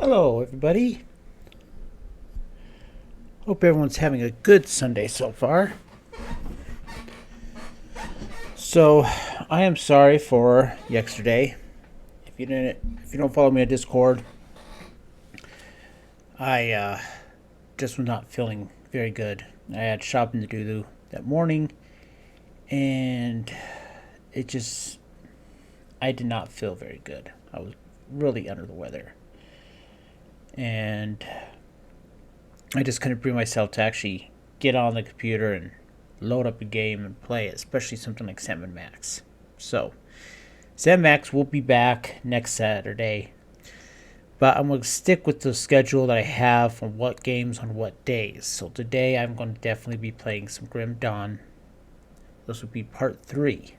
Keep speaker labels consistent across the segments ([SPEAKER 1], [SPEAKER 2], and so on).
[SPEAKER 1] Hello, everybody. Hope everyone's having a good Sunday so far. So, I am sorry for yesterday. If you don't follow me on Discord, I just was not feeling very good. I had shopping to do that morning, and it just I did not feel very good. I was really under the weather, and I just couldn't bring myself to actually get on the computer and load up a game and play it, especially something like Sam Max. So, Sam Max will be back next Saturday, but I'm going to stick with the schedule that I have on what games on what days. So, today I'm going to definitely be playing some Grim Dawn. This will be part 3.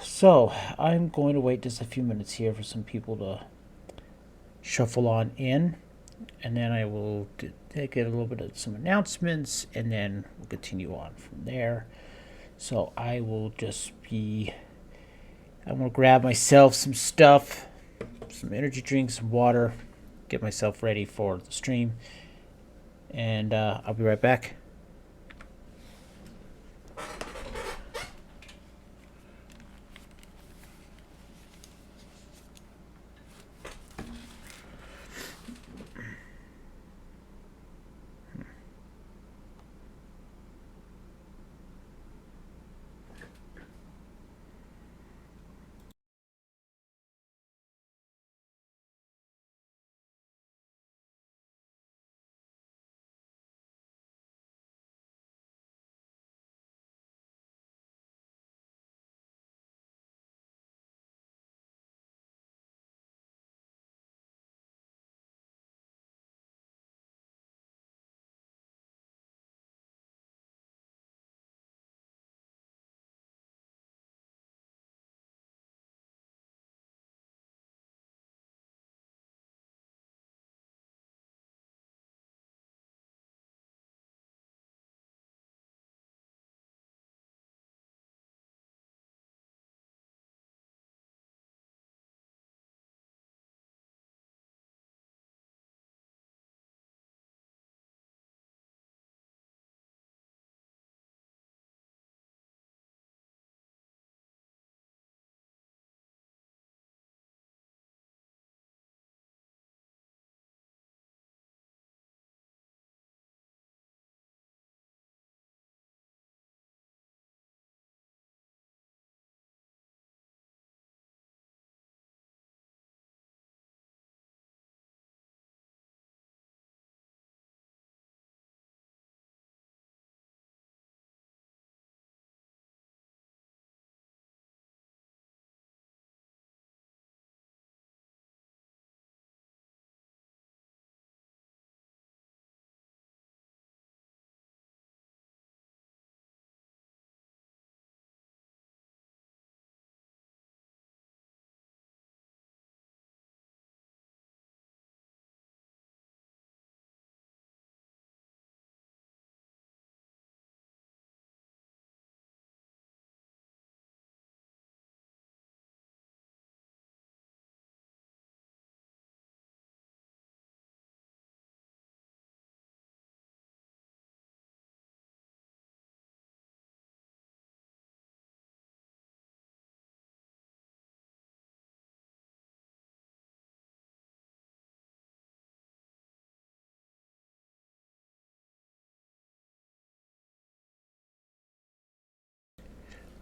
[SPEAKER 1] So, I'm going to wait just a few minutes here for some people to shuffle on in, and then I will take a little bit of some announcements, and then we'll continue on from there. So I will just be. I'm gonna grab myself some stuff, some energy drinks, some water, get myself ready for the stream, and I'll be right back.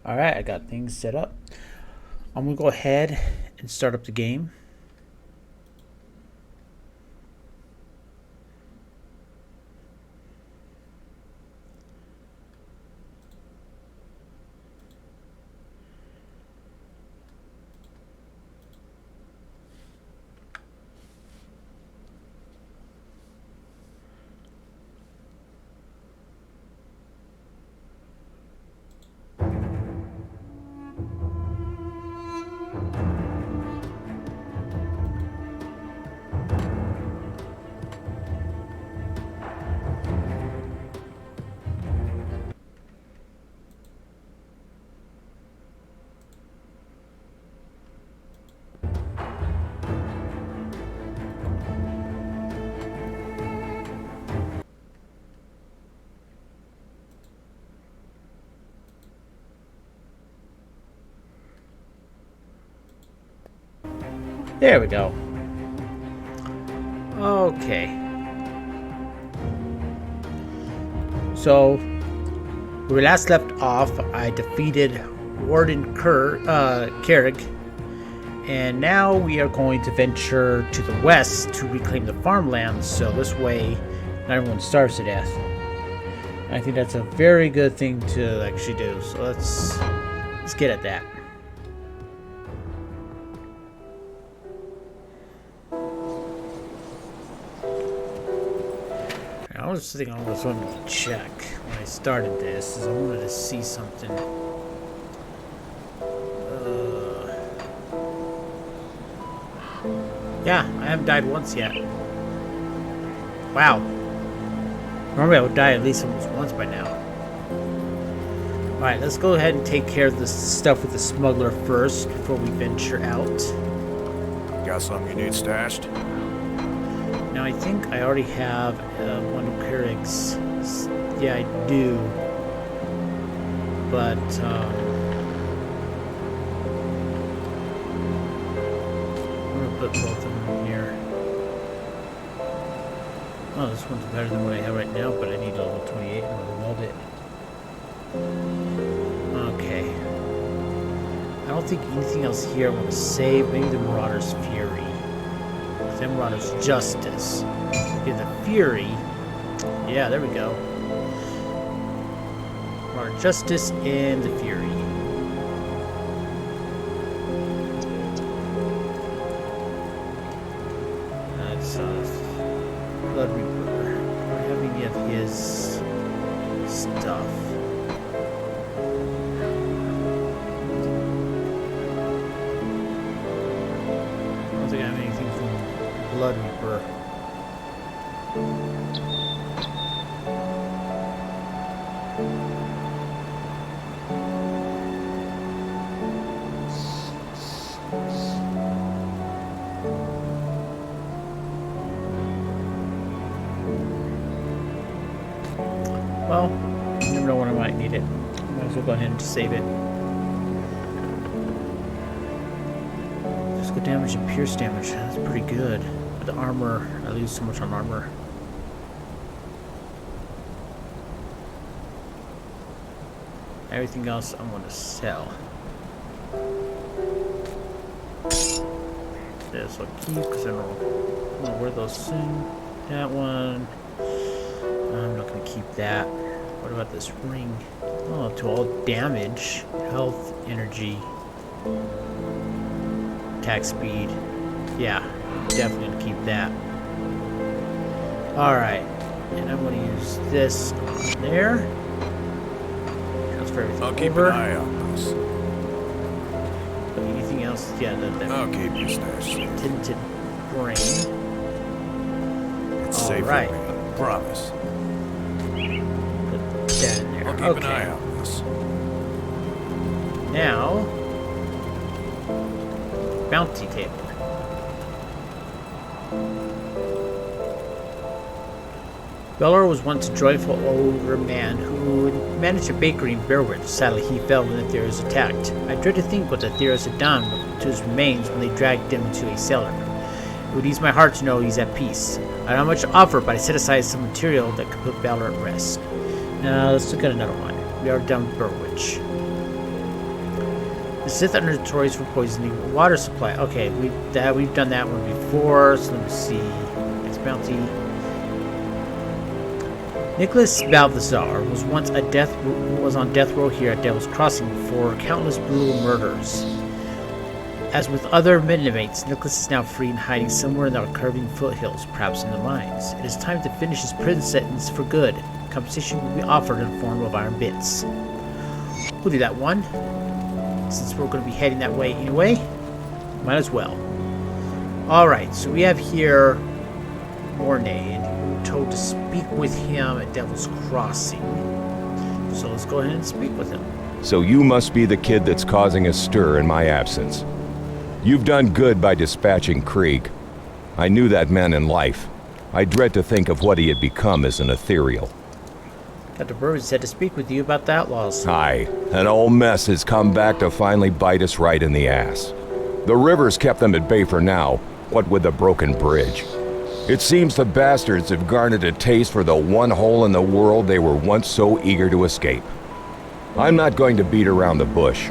[SPEAKER 1] All right, I got things set up. I'm gonna go ahead and start up the game. There we go. Okay. So, where we last left off, I defeated Warden Carrig, and now we are going to venture to the west to reclaim the farmlands, so this way not everyone starves to death. I think that's a very good thing to actually do, so let's get at that. I was thinking I was wanting to check when I started this, is I wanted to see something. Yeah, I haven't died once yet. Wow. Normally I would die at least almost once by now. Alright, let's go ahead and take care of this stuff with the smuggler first before we venture out.
[SPEAKER 2] Got something you need stashed?
[SPEAKER 1] Now I think I already have one of Carrick's. Yeah, I do. But I'm gonna put both of them in here. Oh, this one's better than what I have right now, but I need a level 28 and I'll weld it. Okay. I don't think anything else here I want to save. Maybe the Marauder's Fury. Then Marauder's Justice. Okay, the Fury. Yeah, there we go. Marauder Justice and the Fury. That's Blood Reaper. Do I have any of his stuff? I don't think I have anything from Blood Reaper. Well, you never know when I might need it. Might as well go ahead and just save it. Physical damage and pierce damage. That's pretty good. But the armor, I lose so much on armor. Everything else I'm going to sell. This I'll keep because I don't want to wear those soon. That one. I'm not going to keep that. What about this ring? Oh, to all damage, health, energy, attack speed. Yeah, definitely going to keep that. Alright, and I'm going to use this on there. Transfer everything
[SPEAKER 2] I'll keep
[SPEAKER 1] over.
[SPEAKER 2] an eye on this.
[SPEAKER 1] Anything else? Yeah,
[SPEAKER 2] I'll keep your stash.
[SPEAKER 1] tinted brain.
[SPEAKER 2] It's safe
[SPEAKER 1] Alright.
[SPEAKER 2] for me. Promise.
[SPEAKER 1] Put that in there.
[SPEAKER 2] I'll keep an eye on this.
[SPEAKER 1] Now, bounty table. Beller was once a joyful older man who managed a bakery in Bearwood. Sadly, he fell when the Theros attacked. I dread to think what the Theros had done to his remains when they dragged him into a cellar. It would ease my heart to know he's at peace. I don't have much to offer, but I set aside some material that could put Balor at rest. Now, let's look at another one. We are done with Burwich. The Sith are notorious for poisoning water supply. Okay, we've done that one before, so let me see. Next bounty. Nicholas Balthazar was once on death row here at Devil's Crossing for countless brutal murders. As with other inmates, Nicholas is now free and hiding somewhere in the curving foothills, perhaps in the mines. It is time to finish his prison sentence for good. Compensation will be offered in the form of iron bits. We'll do that one. Since we're going to be heading that way anyway, might as well. Alright, so we have here Mornay, and we were told to speak with him at Devil's Crossing. So let's go ahead and speak with him.
[SPEAKER 3] So you must be the kid that's causing a stir in my absence. You've done good by dispatching Krieg. I knew that man in life. I dread to think of what he had become as an ethereal.
[SPEAKER 1] Dr. Burwood said to speak with you about the outlaws.
[SPEAKER 3] Aye, an old mess has come back to finally bite us right in the ass. The rivers kept them at bay for now, what with the broken bridge. It seems the bastards have garnered a taste for the one hole in the world they were once so eager to escape. I'm not going to beat around the bush.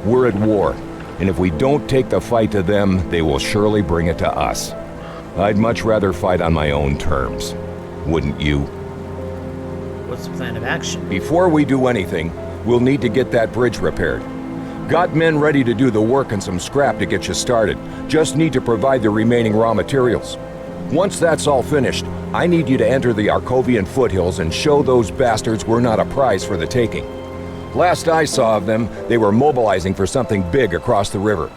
[SPEAKER 3] We're at war, and if we don't take the fight to them, they will surely bring it to us. I'd much rather fight on my own terms. Wouldn't you?
[SPEAKER 1] What's the plan of action?
[SPEAKER 3] Before we do anything, we'll need to get that bridge repaired. Got men ready to do the work and some scrap to get you started. Just need to provide the remaining raw materials. Once that's all finished, I need you to enter the Arkovian foothills and show those bastards we're not a prize for the taking. Last I saw of them, they were mobilizing for something big across the river.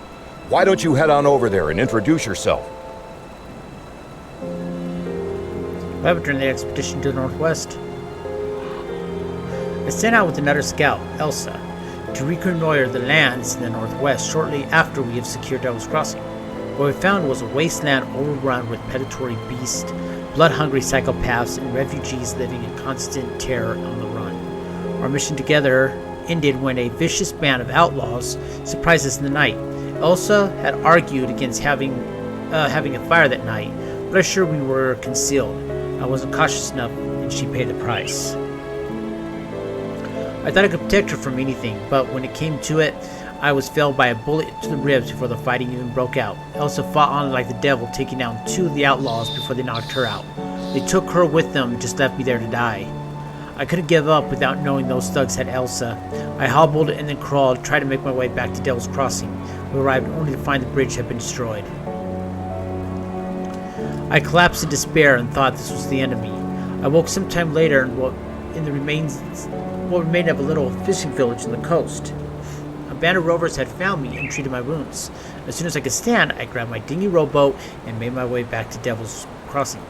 [SPEAKER 3] Why don't you head on over there and introduce yourself?
[SPEAKER 1] What happened during the expedition to the northwest? I sent out with another scout, Elsa, to reconnoiter the lands in the northwest shortly after we have secured Devil's Crossing. What we found was a wasteland overrun with predatory beasts, blood-hungry psychopaths, and refugees living in constant terror on the run. Our mission together ended when a vicious band of outlaws surprised us in the night. Elsa had argued against having a fire that night, but I assured we were concealed. I wasn't cautious enough, and she paid the price. I thought I could protect her from anything, but when it came to it, I was felled by a bullet to the ribs before the fighting even broke out. Elsa fought on like the devil, taking down 2 of the outlaws before they knocked her out. They took her with them, just left me there to die. I couldn't give up without knowing those thugs had Elsa. I hobbled and then crawled, tried to make my way back to Devil's Crossing. We arrived only to find the bridge had been destroyed. I collapsed in despair and thought this was the end of me. I woke sometime later what remained of a little fishing village on the coast. A band of rovers had found me and treated my wounds. As soon as I could stand, I grabbed my dinghy rowboat and made my way back to Devil's Crossing.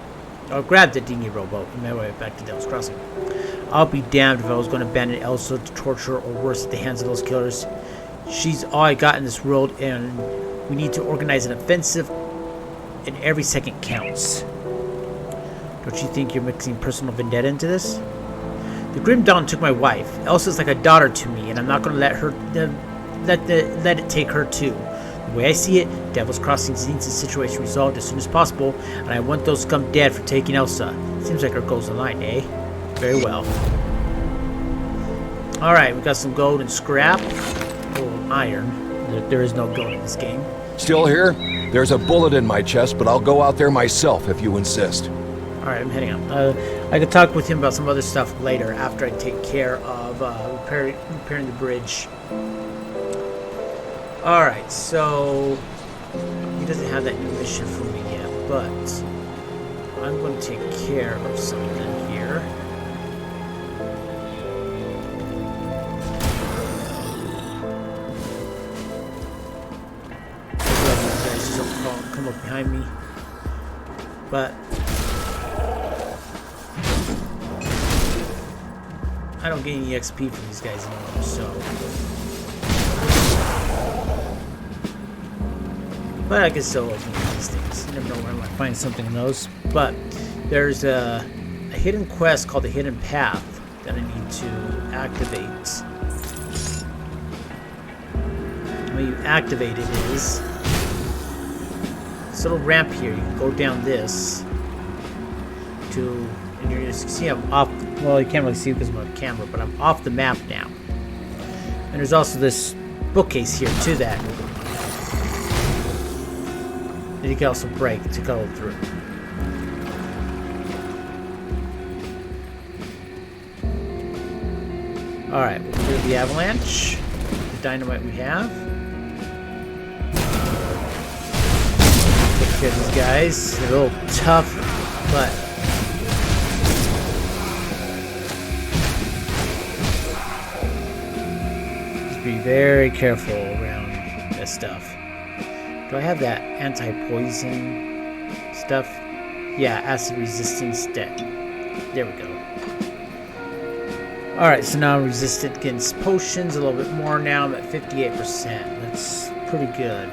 [SPEAKER 1] I grabbed the dinghy rowboat and made my way back to Devil's Crossing. I'll be damned if I was going to abandon Elsa to torture or worse at the hands of those killers. She's all I got in this world, and we need to organize an offensive, and every second counts. Don't you think you're mixing personal vendetta into this? The Grim Dawn took my wife. Elsa's like a daughter to me, and I'm not going to let it take her too. The way I see it, Devil's Crossing needs the situation resolved as soon as possible, and I want those scum dead for taking Elsa. Seems like our goals align, eh? Very well. Alright, we got some gold and scrap. Oh, iron. There is no gold in this game.
[SPEAKER 3] Still here? There's a bullet in my chest, but I'll go out there myself if you insist.
[SPEAKER 1] Alright, I'm heading out. I could talk with him about some other stuff later after I take care of repairing the bridge. Alright, so he doesn't have that new mission for me yet, but I'm going to take care of something here. Guys, don't come up behind me, but I don't get any XP from these guys anymore, so. But I can still open these things. You never know where I might find something in those. But there's a hidden quest called the Hidden Path that I need to activate. When you activate it is this little ramp here. You can go down this to, and you see I'm off. Well, you can't really see because of my camera, but I'm off the map now. And there's also this bookcase here to that you can also break to go through. Alright, we'll do the avalanche, the dynamite we have. Take care of these guys. They're a little tough, but just be very careful around this stuff. Do I have that anti-poison stuff? Yeah, acid resistance deck. There we go. Alright, so now I'm resistant against potions a little bit more now. I'm at 58%. That's pretty good.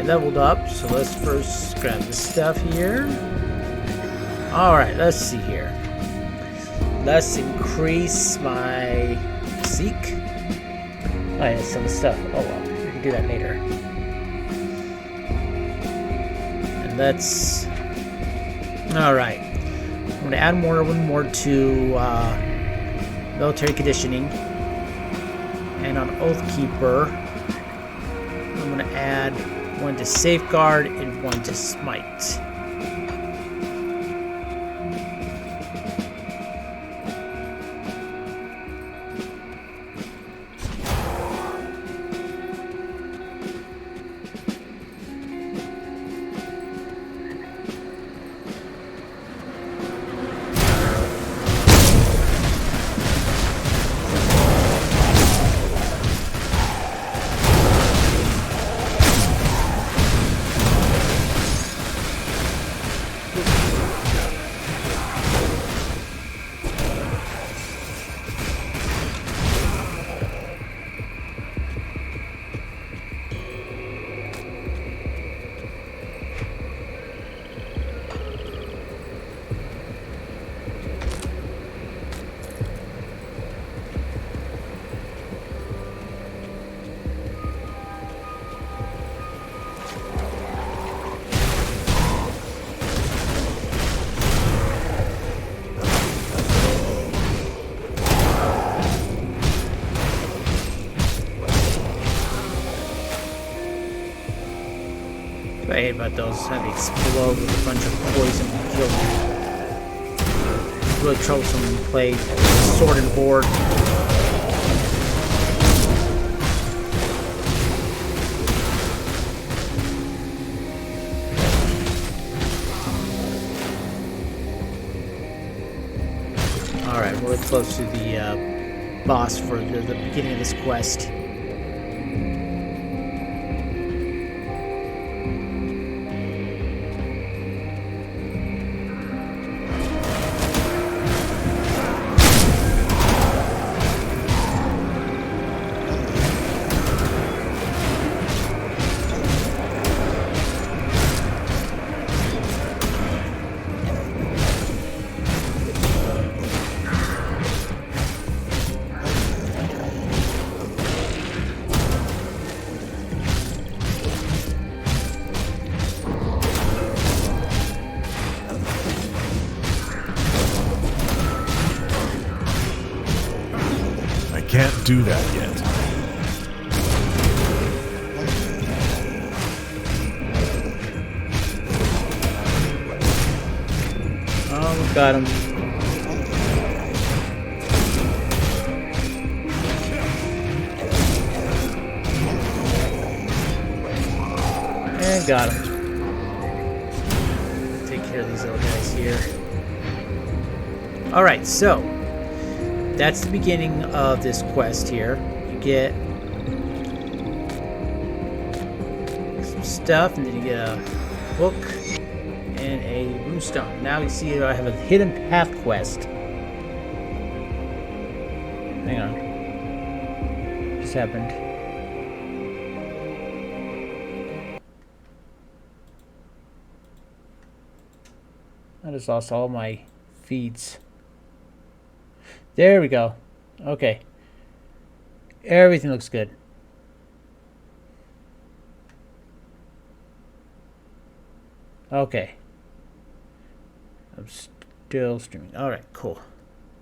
[SPEAKER 1] Alright, leveled up, so let's first grab this stuff here. Alright, let's see here. Let's increase my seek. Oh yeah, some stuff. Oh well, we can do that later. And let's... Alright. I'm going to add one more to military conditioning. And on Oathkeeper, I'm going to add one to Safeguard and one to Smite. I hate about those, how they explode with a bunch of poison and kill you. It's really troublesome when you play sword and board. Alright, we're really close to the boss for the beginning of this quest.
[SPEAKER 2] Can't do that yet.
[SPEAKER 1] Oh, we got him. And got him. Take care of these little guys here. Alright, so that's the beginning of this quest here. You get some stuff, and then you get a book and a runestone. Now you see I have a hidden path quest. Hang on. What just happened? I just lost all my feeds. There we go. Okay. Everything looks good. Okay. I'm still streaming. Alright, cool.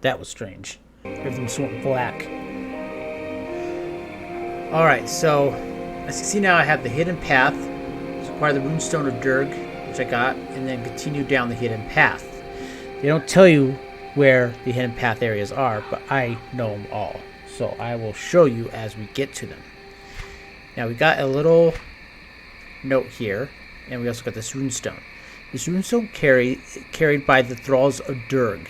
[SPEAKER 1] That was strange. Everything went black. Alright, so as you see now, I have the hidden path. It's acquire the runestone of Durg, which I got, and then continue down the hidden path. They don't tell you where the hidden path areas are, but I know them all, so I will show you as we get to them. Now we got a little note here, and we also got this runestone. This runestone carried by the thralls of Durg.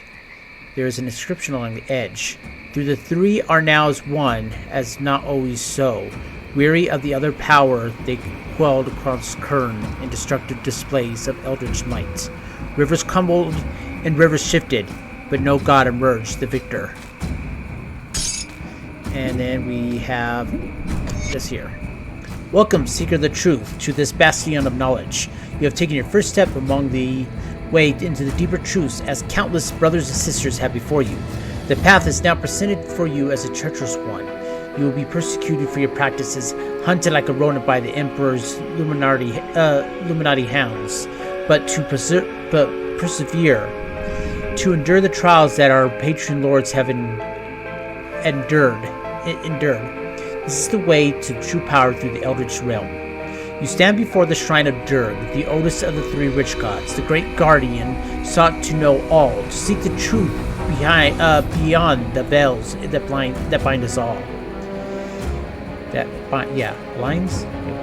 [SPEAKER 1] There is an inscription along the edge. Through the three are now as one, as not always so. Weary of the other power, they quelled across Kern in destructive displays of eldritch might. Rivers crumbled and rivers shifted, but no god emerged the victor. And then we have this here. Welcome, seeker of the truth, to this bastion of knowledge. You have taken your first step along the way into the deeper truths, as countless brothers and sisters have before you. The path is now presented for you as a treacherous one. You will be persecuted for your practices, hunted like a rodent by the Emperor's Illuminati hounds. But to persevere, to endure the trials that our patron lords have endured. This is the way to true power through the Eldritch realm. You stand before the shrine of Durg, the oldest of the three rich gods. The great guardian sought to know all, to seek the truth beyond the veils that bind us all.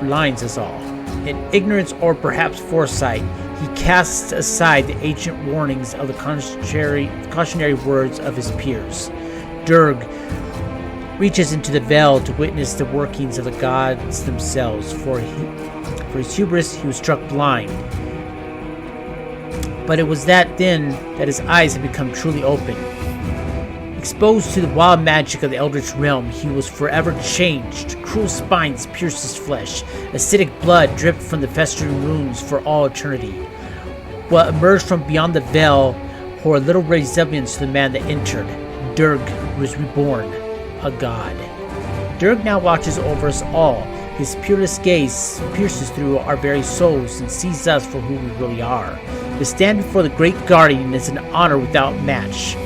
[SPEAKER 1] Blinds us all. In ignorance or perhaps foresight, he casts aside the ancient warnings of the cautionary words of his peers. Durg reaches into the veil to witness the workings of the gods themselves. For his hubris, he was struck blind. But it was then that his eyes had become truly open. Exposed to the wild magic of the Eldritch realm, he was forever changed. Cruel spines pierced his flesh. Acidic blood dripped from the festering wounds for all eternity. What emerged from beyond the veil bore little resemblance to the man that entered. Durg was reborn, a god. Durg now watches over us all. His peerless gaze pierces through our very souls and sees us for who we really are. To stand before the great guardian is an honor without match.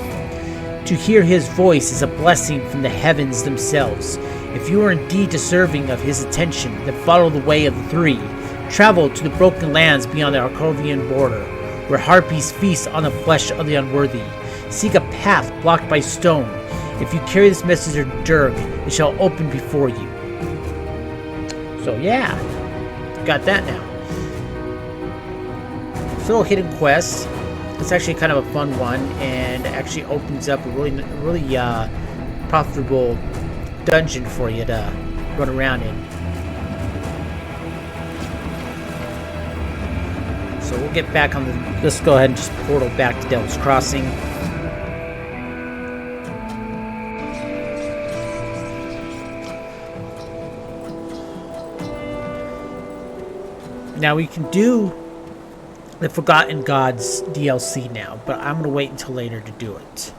[SPEAKER 1] To hear his voice is a blessing from the heavens themselves. If you are indeed deserving of his attention, then follow the way of the three. Travel to the broken lands beyond the Arcovian border, where harpies feast on the flesh of the unworthy. Seek a path blocked by stone. If you carry this message of Durg, it shall open before you. So yeah, got that now. It's a little hidden quest. It's actually kind of a fun one, and actually opens up a really profitable dungeon for you to run around in. So we'll get back on the. Let's go ahead and just portal back to Devil's Crossing. Now we can do the Forgotten Gods DLC now, but I'm going to wait until later to do it.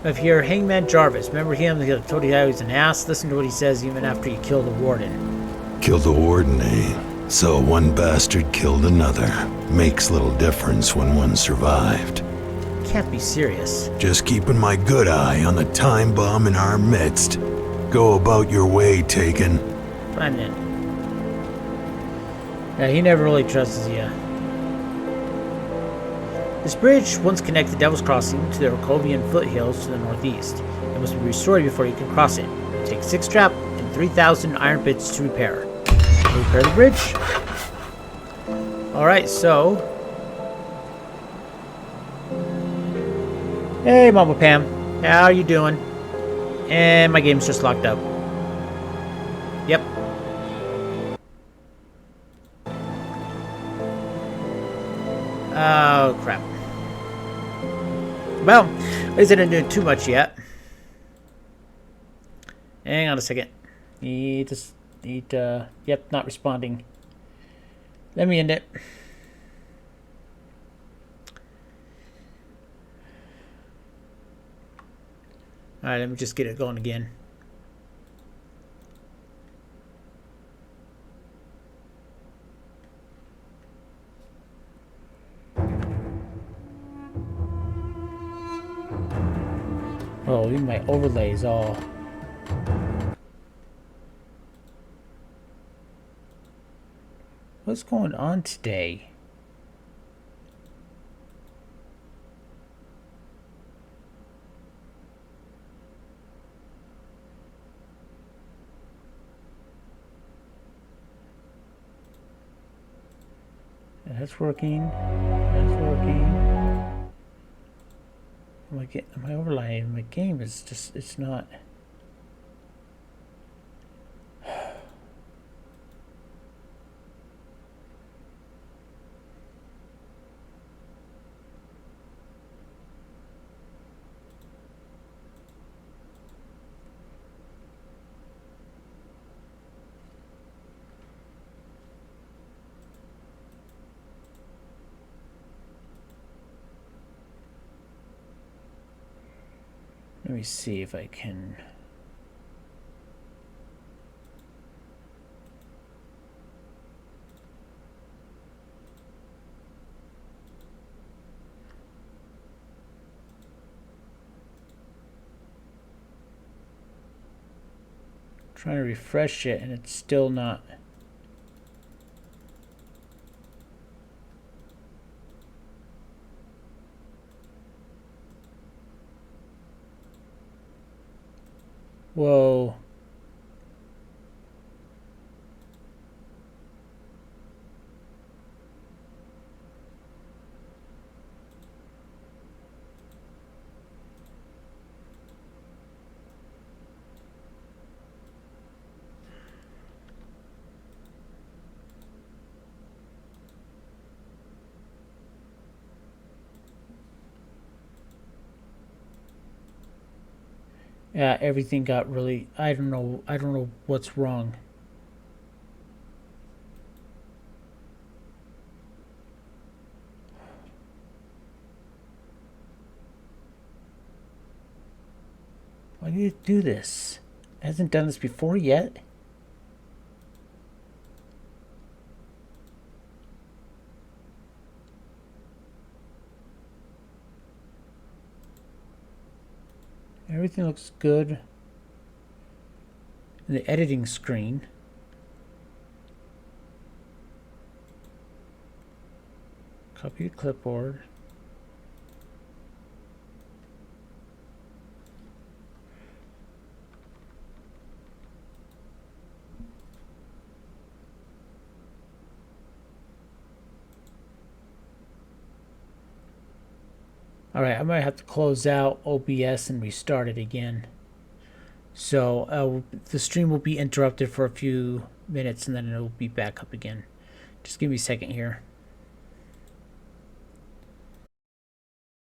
[SPEAKER 1] If you're Hangman Jarvis, remember him? He told you how he was an ass. Listen to what he says even after you kill the warden.
[SPEAKER 2] Kill the warden, eh? So one bastard killed another. Makes little difference when one survived.
[SPEAKER 1] Can't be serious.
[SPEAKER 2] Just keeping my good eye on the time bomb in our midst. Go about your way, Taken.
[SPEAKER 1] Fine then. Yeah, he never really trusts you. This bridge once connected Devil's Crossing to the Arcovian foothills to the northeast. It must be restored before you can cross it. Take 6 trap and 3,000 iron bits to repair. Repair the bridge. Alright, so... Hey, Mama Pam. How are you doing? And my game's just locked up. Yep. Oh, crap. Well, at least I didn't do too much yet. Hang on a second. Yep, not responding. Let me end it. Alright, let me just get it going again. Oh, even my overlays all. What's going on today? That's working. That's working. My overlay in my game is just, it's not. Let me see if I can. Trying to refresh it and it's still not. Whoa. Yeah, everything got really, I don't know what's wrong. Why did it do this? It hasn't done this before yet. Everything looks good in the editing screen. Copy to clipboard. Alright, I might have to close out OBS and restart it again. So the stream will be interrupted for a few minutes and then it'll be back up again. Just give me a second here.